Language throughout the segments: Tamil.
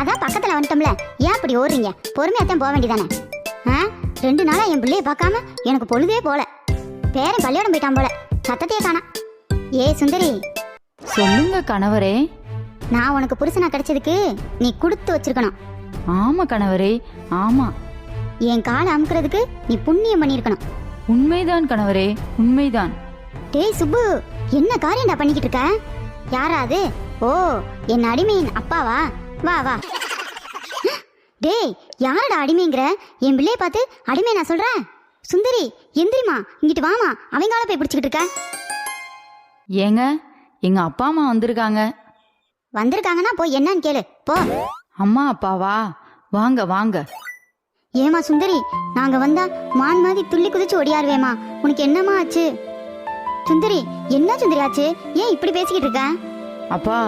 அதான் பக்கத்துல வந்துட்டோம்ல, ஏன் அப்படி ஓடுறீங்க? பொறுமையாத்தான் போக வேண்டியதானே. 2 நாளா என் பிள்ளைய பார்க்காம எனக்கு பொழுதே போல. பேரன் பள்ளியோடம் போயிட்டான் போல, சத்தத்தையே காணா. ஏ சுந்தரி. சொல்லுங்க கணவரே. நான் உனக்கு புருஷனா கிடைச்சதுக்கு நீ கொடுத்து வச்சிருக்கணும். ஆமா கணவரே, ஆமா. என் காலை அமுக்கிறதுக்கு நீ புண்ணியம் பண்ணிருக்கணும். உண்மைதான் கணவரே, உண்மைதான். டேய் சுப்பு, என்ன காரியம்டா பண்ணிக்கிட்டு இருக்க? யாராது? ஓ, என் அடிமையின் அப்பாவா? வா வா. டேய், யாரடா அடிமைங்கிற? என் பிள்ளைய பார்த்து அடிமை நான் சொல்றேன்? சுந்தரி எந்திரிமா, இங்கிட்டு வாமா. அவங்கால போய் பிடிச்சிக்கிட்டு இருக்க. ஏங்க, எங்க அப்பா அம்மா வந்திருக்காங்க. வந்திருக்காங்கன்னா போய் என்னன்னு கேளு போ. அம்மா அப்பாவா? வாங்க வாங்க. ஏமா சுந்தரி, நாங்க வந்தா மான் மாதிரி துள்ளி குதிச்சு ஓடியாருவேமா. உனக்கு என்னமா ஆச்சு? சுந்தரி, என்ன சுந்தரி ஆச்சு? ஏன் இப்படி பேசிக்கிட்டு இருக்க? அப்பா,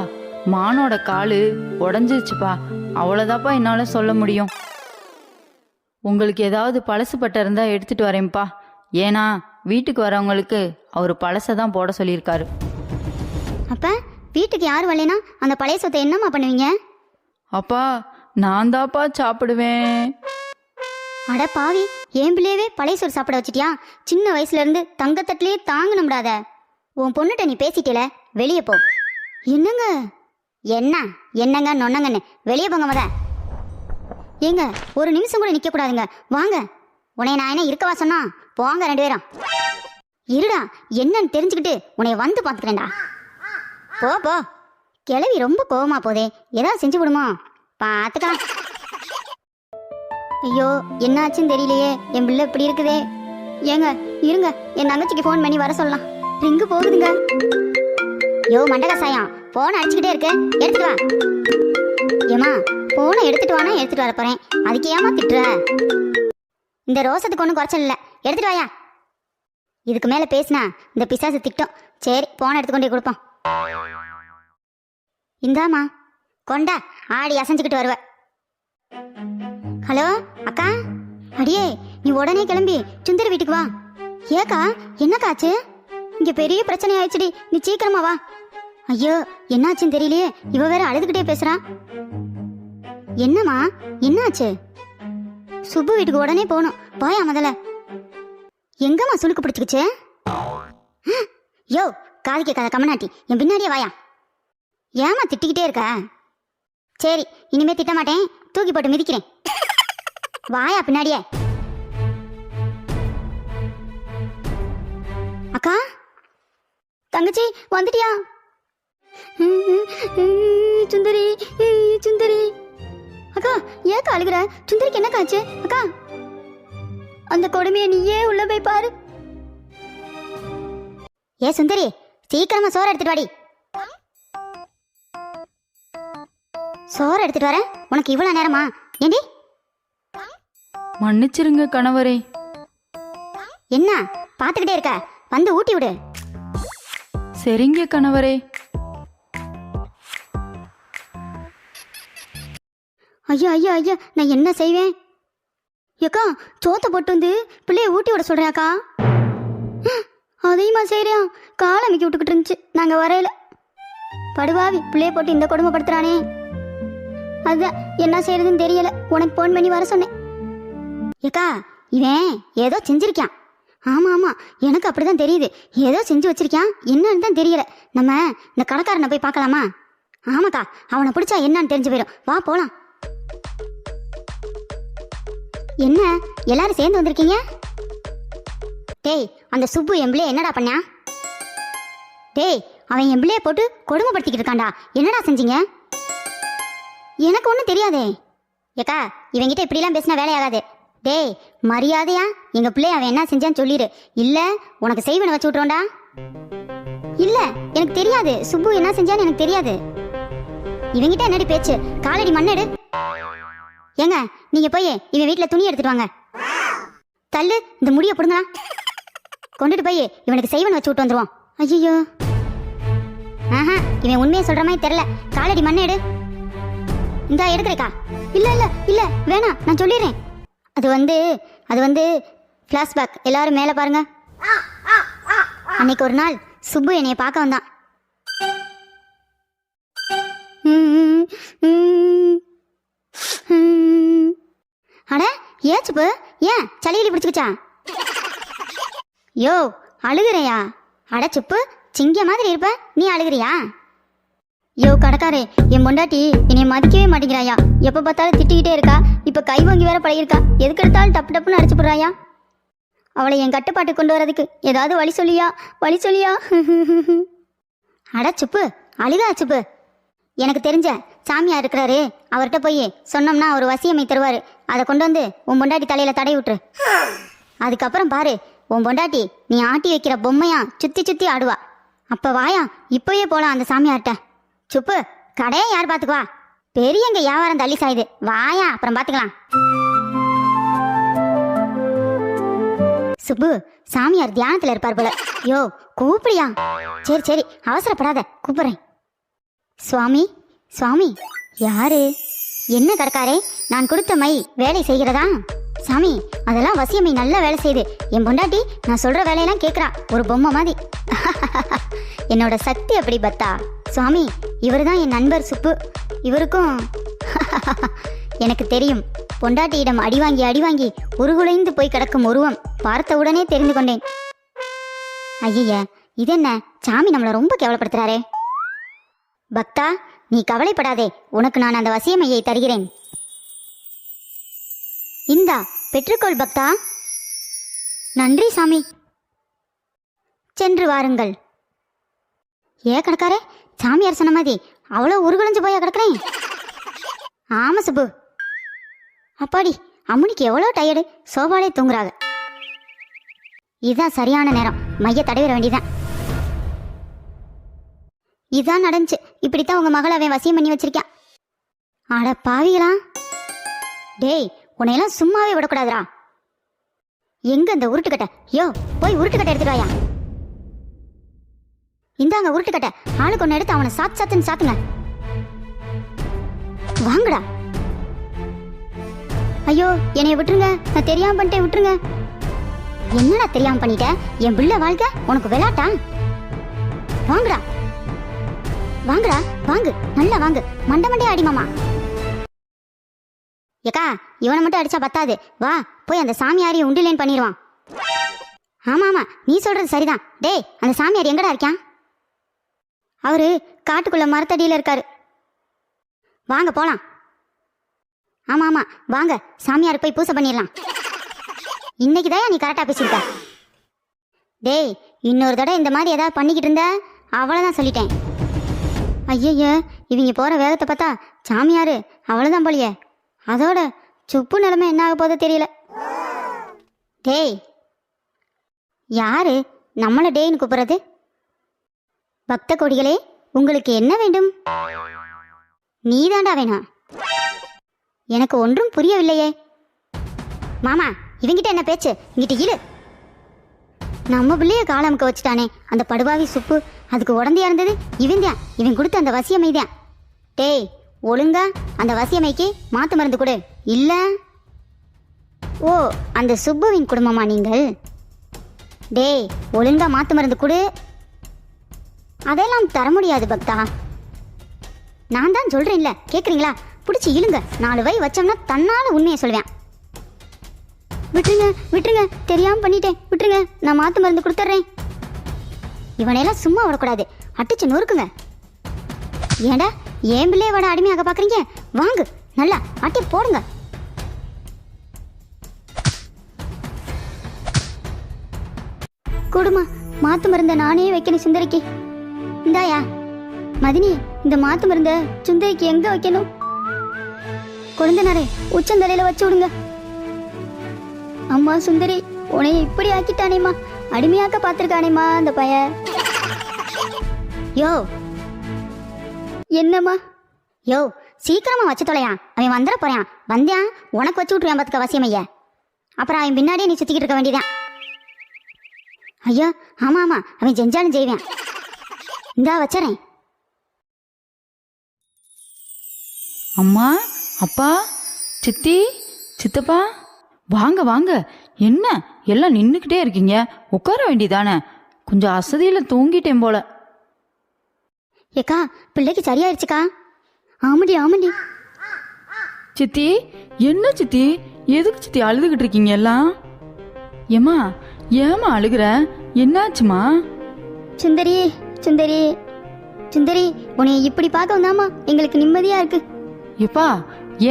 மானோட காலு உடஞ்சிருச்சுப்பா. அவ்வளோதாப்பா என்னால சொல்ல முடியும். உங்களுக்கு ஏதாவது பழசு பட்டை இருந்தா எடுத்துட்டு வரேன்ப்பா. ஏன்னா வீட்டுக்கு வரவங்களுக்கு அவர் பழசை தான் போட சொல்லியிருக்காரு. அப்ப வீட்டுக்கு யாரும் வரலைனா அந்த பழைய சொத்தை என்னம்மா பண்ணுவீங்க? அப்பா, நான் தாப்பா சாப்பிடுவேன். அட பாவி, என் பிள்ளையவே பழைய சோறு சாப்பிட வச்சிட்டியா? சின்ன வயசுல இருந்து தங்கத்தட்டிலேயே தாங்கணும்டாத. உன் பொண்ணுட்ட நீ பேசிட்டல, வெளியே போ. என்னங்க? என்னங்க நொன்னங்கன்னு வெளியே போங்க முத. ஏங்க, ஒரு நிமிஷம் கூட நிக்க கூடாதுங்க, வாங்க. உன்னை நான் என்ன இருக்கவா சொன்னா? போங்க 2 பேரும். இருடா, என்னன்னு தெரிஞ்சுக்கிட்டு உன்னை வந்து பார்த்துக்கிறேன்டா. போ போ. கிளவி ரொம்ப கோவமா போதே, ஏதாவது செஞ்சு விடுமா? பார்த்துக்கலாம். ஐயோ, என்னாச்சுன்னு தெரியலையே, என் பிள்ளை இப்படி இருக்குதே. ஏங்க இருங்க, என் தங்கச்சிக்கு ஃபோன் பண்ணி வர சொல்லலாம். ரிங்கு போகுதுங்க. யோ மண்டகசாயம், போன் அடிச்சுக்கிட்டே இருக்கு, எடுத்துட்டு வா. ஏமா, போனை எடுத்துட்டு வானா எடுத்துட்டு வர போறேன், அதுக்கு ஏமா திட்டுற? இந்த ரோசத்துக்கு ஒன்றும் குறைச்சல் இல்லை, எடுத்துட்டு வாயா. இதுக்கு மேல பேசினா இந்த பிசாசு திட்டம். சரி, போனை எடுத்துக்கொண்டே கொடுப்போம். இந்தாமா, கொண்டா, ஆடி அசைஞ்சுக்கிட்டு வருவ. ஹலோ அக்கா. அடியே, நீ உடனே கிளம்பி சுந்தரி வீட்டுக்கு வா. ஏக்கா, என்னக்காச்சு? இங்க பெரிய பிரச்சனை ஆயிடுச்சுடி, நீ சீக்கிரமா வா. ஐயோ, என்னாச்சுன்னு தெரியலையே, இவ வேற அழுதுகிட்டே பேசுறா. என்னம்மா, என்னாச்சு? சுப்பு வீட்டுக்கு உடனே போகணும், வாயா முதல்ல. எங்கம்மா சுளுக்கு பிடிச்சிக்கிச்சு? யோ, காது கேட்காத கம்மநாட்டி, என் பின்னாடியே வாயா. ஏமா திட்டிக்கிட்டே இருக்க? சரி, இனிமே திட்ட மாட்டேன், தூக்கி போட்டு மிதிக்கிறேன். வாயா பின்னாடியே. அக்கா, தங்கச்சி வந்துட்டியா? சுந்தரி, சுந்தரி. அக்கா, ஏக்கா அழுகுற? சுந்தரிக்கு என்ன காச்சு? அக்கா, அந்த கொடுமையை நீயே உள்ள போய் பாரு. ஏ சுந்தரி, சீக்கிரமா சோறு எடுத்துட்டு வாடி. சோறு எடுத்துட்டு வர உனக்கு இவ்வளவு நேரமா? ஏண்டி? மன்னிச்சிருங்க கணவரே. என்ன பாத்துக்கிட்டே இருக்க? வந்து ஊட்டி விடு. சரிங்க கணவரே. ஐயா ஐயா ஐயா, நான் என்ன செய்வேன்? ஏக்கா, சோத்த போட்டு வந்து பிள்ளைய ஊட்டி விட சொல்றியாக்கா? அதையுமா செய்றியா? காலை அமைக்க விட்டுக்கிட்டு இருந்துச்சு, நாங்க வரையில. படுவாவி, பிள்ளைய போட்டு இந்த கொடுமைப்படுத்துறானே. அதுதான் என்ன செய்யறதுன்னு தெரியல, உனக்கு போன் பண்ணி வர சொன்னேன். ஏக்கா, இவன் ஏதோ செஞ்சிருக்கான். ஆமா ஆமா, எனக்கு அப்படிதான் தெரியுது. ஏதோ செஞ்சு வச்சிருக்கான், என்னன்னு தான் தெரியல. நம்ம இந்த கடைக்காரனை போய் பார்க்கலாமா? ஆமாக்கா, அவனை பிடிச்சா என்னன்னு தெரிஞ்சு போயிடும், வா போலாம். என்ன எல்லாரும் சேர்ந்து வந்திருக்கீங்க? டேய், அந்த சுப்பு என் பிள்ளைய என்னடா பண்ணா? டேய், அவன் என் பிள்ளைய போட்டு கொடுமைப்படுத்திக்கிட்டு இருக்கான்டா, என்னடா செஞ்சீங்க? எனக்கு ஒன்றும் தெரியாதே. ஏக்கா, இவங்கிட்ட இப்படிலாம் பேசினா வேலையாகாது. டேய், மரியாதையா எங்க பிள்ளை அவன் என்ன செஞ்சான்னு சொல்லிடு, இல்ல உனக்கு செய்வனை வச்சு விட்டுறோண்டா. இல்ல, எனக்கு தெரியாது, சுப்பு என்ன செஞ்சான்னு எனக்கு தெரியாது. இவங்கிட்ட என்னடி பேச்சு? காலடி மண்ணெடு. ஏங்க, நீங்க போய் இவன் வீட்டுல துணி எடுத்துட்டு வாங்க. தள்ளு, இந்த முடிய புடுங்களா, கொண்டுட்டு போய் இவனுக்கு செய்வனை வச்சு விட்டு வந்துருவான். ஐயோ, ஆஹா, இவன் உண்மையை சொல்ற மாதிரி தெரியல. காலடி மண்ணெடு. இந்தா எடுக்கிறேக்கா. இல்ல இல்ல இல்ல, வேணாம், நான் சொல்லிடுறேன். அது வந்து ஃப்ளாஷ்பேக். எல்லாரும் மேலே பாருங்க. அன்னைக்கு ஒரு நாள் சுப்பு என்னைய பார்க்க வந்தான். ஏன் சுப்பு, ஏன் சளியலி பிடிச்சுக்கிச்சா? யோ அழுகுறையா? அட சுப்பு, சிங்க மாதிரி இருப்ப, நீ அழுகுறியா? யோ கடைக்காரே, என் பொண்டாட்டி என்னை மதிக்கவே மாட்டேங்கிறாயா. எப்ப பார்த்தாலும் திட்டிக்கிட்டே இருக்கா. இப்ப கை வாங்கி வேற பழகிருக்கா. எதுக்கு எடுத்தாலும் டப்பு டப்புன்னு அடிச்சு போடுறாயா. அவளை என் கட்டுப்பாட்டு கொண்டு வரதுக்கு ஏதாவது வழி சொல்லியா, வழி சொல்லியா? அட சுப்பு, அழுகா சுப்பு. எனக்கு தெரிஞ்ச சாமியார் இருக்கிறாரு, அவர்கிட்ட போய் சொன்னோம்னா அவர் வசியமை தருவாரு. அதை கொண்டு வந்து உன் பொண்டாட்டி தலையில தடை விட்டுரு. அதுக்கப்புறம் பாரு, உன் பொண்டாட்டி நீ ஆட்டி வைக்கிற பொம்மையா சுத்தி சுத்தி ஆடுவா. அப்ப வாயா, இப்பவே போலாம் அந்த சாமியார்கிட்ட. சுப்பு, கடையை யார் பாத்துக்குவா? பெரியங்க வியாபாரம் தள்ளி சாயுது. வாயா, அப்புறம் பாத்துக்கலாம். சுப்பு, சாமியார் தியானத்துல இருப்பார் போல. யோ கூப்பிடியா? சரி சரி, அவசரப்படாத, கூப்பிடுறேன். சுவாமி, சுவாமி. யாரு? என்ன கடைக்காரே, நான் கொடுத்த மை வேலை செய்கிறதா? சாமி, அதெல்லாம் வசியமை நல்ல வேலை செய்யுது. என் பொண்டாட்டி நான் சொல்ற வேலையெல்லாம் கேட்குறா, ஒரு பொம்மை மாதிரி. என்னோட சக்தி அப்படி பத்தா. சுவாமி, இவர் தான் என் நண்பர் சுப்பு. இவருக்கும் எனக்கு தெரியும். பொண்டாட்டியிடம் அடிவாங்கி அடிவாங்கி உருகுலைந்து போய் கிடக்கும் உருவம் பார்த்த உடனே தெரிந்து கொண்டேன். ஐய, இதென்ன சாமி நம்மளை ரொம்ப கேவலப்படுத்துறாரே. பக்தா, நீ கவலைப்படாதே, உனக்கு நான் அந்த வசியமையை தருகிறேன். இந்தா பெற்றுக்கொள் பக்தா. நன்றி சாமி. சென்று வாருங்கள். ஏ கணக்காரே, சாமியார் சொன்ன மாதிரி அவ்வளோ உருகுலைஞ்சு போயா கிடக்குறேன்? ஆமா சுப்பு. அப்பாடி, அம்முனிக்கு எவ்வளோ டயர்டு, சோபாலே தூங்குறாங்க. இதுதான் சரியான நேரம், மைய தடவிட வேண்டியதான். இதான் நடந்துச்சு. இப்படித்தான் உங்க மகளை அவன் வசியம் பண்ணி வச்சிருக்கான். அட பாவிகளா, டேய் உன்னையெல்லாம் சும்மாவே விடக்கூடாதுரா. எங்க இந்த உருட்டுக்கட்டை? யோ போய் உருட்டுக்கட்டை எடுத்துட்டு வாயா. இந்தாங்க உருட்டுக்கட்டை, ஆளுக்கு ஒன்று எடுத்து அவனை சாத்து சாத்துன்னு சாத்துங்க. வாங்கடா. ஐயோ என்னைய விட்டுருங்க, நான் தெரியாம பண்ணிட்டேன், விட்டுருங்க. என்னடா தெரியாம பண்ணிட்ட? என் பிள்ளை வாழ்க்கை உனக்கு விளையாட்டா? வாங்கடா வாங்கடா, வாங்கு, நல்லா வாங்கு, மண்டை மண்டையா அடி மாமா. ஏக்கா, இவனை மட்டும் அடிச்சா பத்தாது, வா போய் அந்த சாமியாரையும் உண்டிலேன்னு பண்ணிடுவான். ஆமா ஆமா, நீ சொல்றது சரிதான். டேய், அந்த சாமியார் எங்கடா இருக்கான்? அவரு காட்டுக்குள்ள மரத்தடியில இருக்காரு. வாங்க போலாம். ஆமா ஆமா, வாங்க சாமியார் போய் பூசை பண்ணிடலாம். இன்னைக்குதான் நீ கரெக்டா பேசிருக்க. டேய், இன்னொரு தடவை இந்த மாதிரி ஏதாவது பண்ணிக்கிட்டு இருந்த அவ்வளவுதான் சொல்லிட்டேன். ஐயய்ய, இவங்க போற வேகத்தை பார்த்தா சாமியாரு அவ்வளவுதான் போலியே. அதோட சுப்பு நிலைமை என்ன ஆக போதோ தெரியல. டேய், யாரு நம்மள டேய்னு கூப்பிடுறது? பக்த கொடிகளே, உங்களுக்கு என்ன வேண்டும்? நீதாண்டா வேணா? எனக்கு ஒன்றும் புரியவில்லையே. மாமா, இவங்கிட்ட என்ன பேச்சு? இங்கிட்ட இழு. நம்ம பிள்ளைய காலமுக்க வச்சுட்டானே அந்த படுபாவி சுப்பு. அதுக்கு உடந்தையா இருந்தது இவன்தான். இவன் கொடுத்த அந்த வசியமைதான். டேய், ஒழுங்கா அந்த வசியமைக்கு மாத்து மருந்து கொடு. இல்ல, ஓ அந்த சுப்புவின் குடும்பமா நீங்கள்? டேய், ஒழுங்கா மாத்து மருந்து கொடு. அதெல்லாம் தர முடியாது பக்தா. நான் தான் சொல்றேன்ல, கேக்குறீங்களா? பிடிச்சி இழுங்க. 4 வை வச்சோம்னா தன்னால உண்மையை சொல்வேன். விட்டுருங்க விட்டுருங்க, தெரியாம பண்ணிட்டேன், விட்டுருங்க. நான் மாத்து மருந்து கொடுத்துட்றேன். இவனையெல்லாம் சும்மா விடக்கூடாது, அடிச்சு நொறுக்குங்க. ஏண்டா ஏன் பிள்ளைய விட அடிமையாக பாக்குறீங்க? வாங்கு, நல்லா அட்டி போடுங்க. கொடுமா, மாத்து மருந்த நானே வைக்கணும் சுந்தரிக்கு. இந்தாயா மதினி, இந்த மாத்து மருந்த சுந்தரிக்கு எங்க வைக்கணும்? குழந்தைனாரே, உச்சந்தலையில வச்சு விடுங்க. அம்மா சுந்தரி, உன்னைய இப்படி ஆக்கிட்டானேம்மா, அடிமையாக்க பாத்திருக்கானேம்மா அந்த பைய. யோ என்னம்மா? யோ சீக்கிரமா வச்சு தொலையா, அவன் வந்துட போறான். வந்தியான் உனக்கு வச்சு விட்டுருவான் பார்த்துக்க வசியமைய. அப்புறம் அவன் பின்னாடியே நீ சுத்திக்கிட்டு இருக்க வேண்டியதான். ஐயா ஆமா ஆமா, அவன் செஞ்சாலும் செய்வேன். இந்தா வச்சறேன். அம்மா, அப்பா, சித்தி, சித்தப்பா, வாங்க வாங்க. என்ன எல்லாம் நின்றுக்கிட்டே இருக்கீங்க? உட்கார வேண்டியதானே? கொஞ்சம் அசதியில் தூங்கிட்டேன் போல. ஏக்கா, பிள்ளைக்கு சரியாயிருச்சுக்கா. ஆமாடி ஆமாடி. சித்தி, என்ன சித்தி எதுக்கு சித்தி அழுதுகிட்டு இருக்கீங்க எல்லாம்? ஏமா ஏமா அழுகுற? என்னாச்சுமா? சுந்தரி சுந்தரி சுந்தரி, உன்னை இப்படி பார்க்க வந்தாமா எங்களுக்கு நிம்மதியா இருக்கு. எப்பா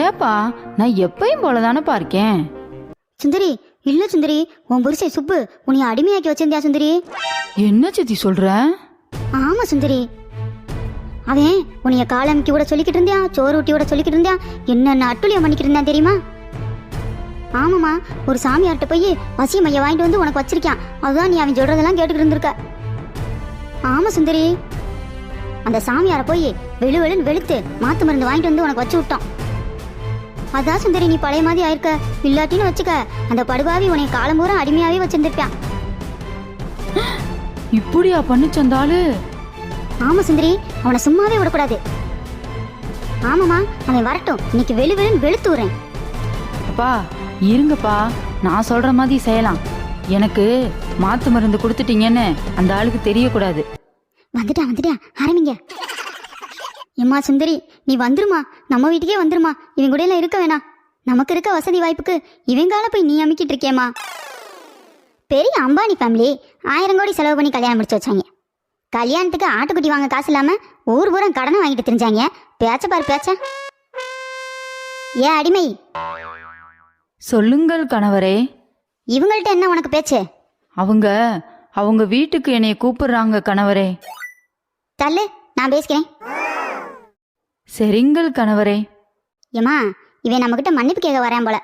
ஏப்பா, நான் எப்பயும் போலதானப்பா இருக்கேன். சுந்தரி, இல்ல சுந்தரி, உன் புருஷன் சுப்பு உன்னை அடிமையாக்கி வச்சிருந்தியா சுந்தரி? என்ன சித்தி சொல்ற? ஆமா சுந்தரி, அவன் உன்னைய காலமிக்கி விட சொல்லிக்கிட்டு இருந்தியா, சோறு ஊட்டி விட சொல்லிக்கிட்டு இருந்தியா, என்னென்ன அட்டுழியம் பண்ணிக்கிட்டு இருந்தான் தெரியுமா? ஆமாமா, ஒரு சாமியார்கிட்ட போய் வசிய மைய வாங்கிட்டு வந்து உனக்கு வச்சிருக்கான். அதுதான் நீ அவன் சொல்றதெல்லாம் கேட்டுக்கிட்டு இருந்திருக்க. ஆமா சுந்தரி, அந்த சாமியார போய் வெளுவெளுன்னு வெளுத்து மாத்து மருந்து வாங்கிட்டு வந்து உனக்கு வச்சு விட்டோம். அதான் சுந்தரி நீ பழைய மாதிரி ஆயிருக்க. இல்லாட்டின்னு வச்சுக்க, அந்த படுபாவி உன்னை காலம் பூரா அடிமையாவே வச்சிருந்திருப்பான். இப்படியா பண்ணிச்சந்தாலு? ஆமா சுந்தரி, அவனை சும்மாவே விடக்கூடாது. ஆமாமா, அவன் வரட்டும், இன்னைக்கு வெளுவெளுன்னு வெளுத்து விடுறேன். அப்பா இருங்கப்பா, நான் சொல்ற மாதிரி செய்யலாம். எனக்கு மாத்து மருந்து கொடுத்துட்டீங்கன்னு அந்த ஆளுக்கு தெரியக்கூடாது. வந்துட்டா ஆரம்பிங்க. எம்மா சுந்தரி, நீ வந்துருமா, நம்ம வீட்டுக்கே வந்துருமா. இவன் கூட எல்லாம் இருக்க வேணாம். நமக்கு இருக்க வசதி வாய்ப்புக்கு இவங்கால போய் நீ அமைக்கிட்டு இருக்கேம்மா. பெரிய அம்பானி ஃபேமிலி 1000 கோடி செலவு பண்ணி கல்யாணம் முடிச்சு வச்சாங்க. கல்யாணத்துக்கு ஆட்டுக்குட்டி வாங்க காசு இல்லாம ஊர் பூரா கடனை வாங்கிட்டு தெரிஞ்சாங்க. பேச்ச பாரு பேச்ச. ஏன் அடிமை? சொல்லுங்கள் கணவரே. இவங்கள்ட்ட என்ன உனக்கு பேச்சு? அவங்க வீட்டுக்கு என்னைய கூப்பிடுறாங்க கணவரே. தள்ளு, நான் பேசிக்கிறேன். சரிங்கள் கணவரே. ஏமா, இவன் நம்மகிட்ட மன்னிப்பு கேட்க வரான் போல.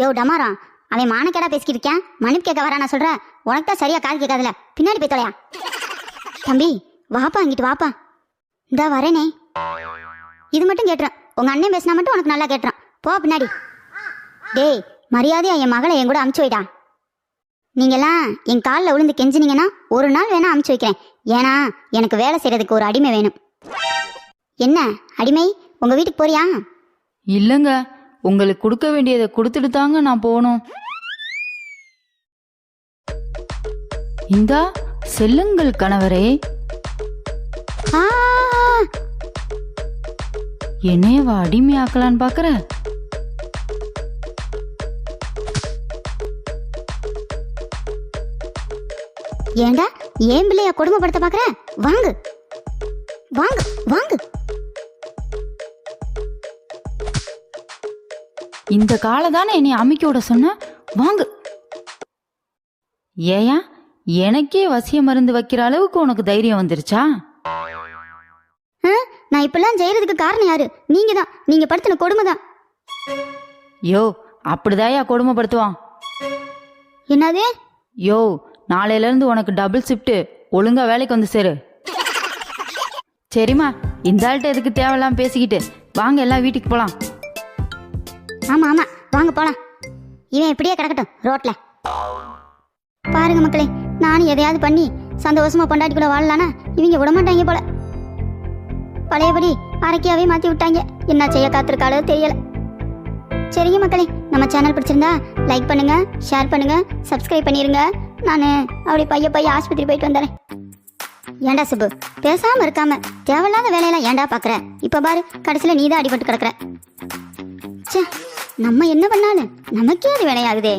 யோ டமாரா, அவன் மானக்கேடா பேசிக்கிட்டு இருக்கான். மன்னிப்பு கேட்க வரான் சொல்ற. உனக்கு தான் சரியா காது கேட்காதுல, பின்னாடி போய் தொலையா. தம்பி வாப்பா, இங்கிட்டு வாப்பா. இந்தா வரேனே. இது மட்டும் கேட்டுறேன், உங்க அண்ணன் பேசினா மட்டும் உனக்கு நல்லா கேட்டுறான். போ பின்னாடி. டேய், மரியாதையா என் மகளை என் கூட அமுச்சு வைடா. நீங்கெல்லாம் என் காலில் விழுந்து கெஞ்சினீங்கன்னா ஒரு நாள் வேணா அமுச்சு வைக்கிறேன். ஏன்னா எனக்கு வேலை செய்யறதுக்கு ஒரு அடிமை வேணும். என்ன அடிமை, உங்க வீட்டுக்கு போறியா? இல்லைங்க, உங்களுக்கு கொடுக்க வேண்டியதை கொடுத்துட்டு தாங்க நான் போகணும். இந்தா செல்லுங்கள் கணவரே. ஆ, என்னையவா அடிமையாக்கலான்னு பாக்குற? ஏண்டா ஏன் பிள்ளையா கொடுமைப்படுத்த பாக்குற? வாங்கு வாங்கு வாங்கு. இந்த காலை தானே என்னை அமைக்க விட சொன்ன, வாங்கு. ஏயா, எனக்கே வசிய மருந்து வைக்கிற அளவுக்கு உனக்கு தைரியம் வந்துருச்சா? நான் இப்பெல்லாம் செய்யறதுக்கு காரணம் யாரு? நீங்க தான். நீங்க படுத்தின கொடுமை தான். யோ, அப்படிதாயா கொடுமைப்படுத்துவான். என்னது? யோ, நாளையில இருந்து உனக்கு டபுள் ஷிஃப்ட். ஒழுங்கா வேலைக்கு வந்து சேரு. சரிம்மா, இந்த ஆள்கிட்ட எதுக்கு தேவையில்லாம பேசிக்கிட்டு, வாங்க எல்லாம் வீட்டுக்கு போலாம். ஆமா ஆமா, வாங்க போலாம். இவன் இப்படியே கிடக்கட்டும் ரோட்ல. பாருங்க மக்களே, நானும் எதையாவது பண்ணி சந்தோஷமா பொண்டாட்டி கூட வாழலானா இவங்க விடமாட்டாங்க போல. பழையபடி அரைக்கியாவே மாத்தி விட்டாங்க. என்ன செய்ய காத்திருக்காளோ தெரியல. சரிங்க மக்களே, நம்ம சேனல் பிடிச்சிருந்தா லைக் பண்ணுங்க, ஷேர் பண்ணுங்க, சப்ஸ்கிரைப் பண்ணிருங்க. நான் அப்படி பைய ஆஸ்பத்திரி போயிட்டு வந்துடுறேன். ஏண்டா சுப்பு, பேசாம இருக்காம தேவையில்லாத வேலையெல்லாம் ஏண்டா பாக்குற? இப்ப பாரு, கடைசியில நீதான் அடிபட்டு கிடக்குற. ச்சே, நம்ம என்ன பண்ணாலும் நமக்கே அது வேலையாகுதே.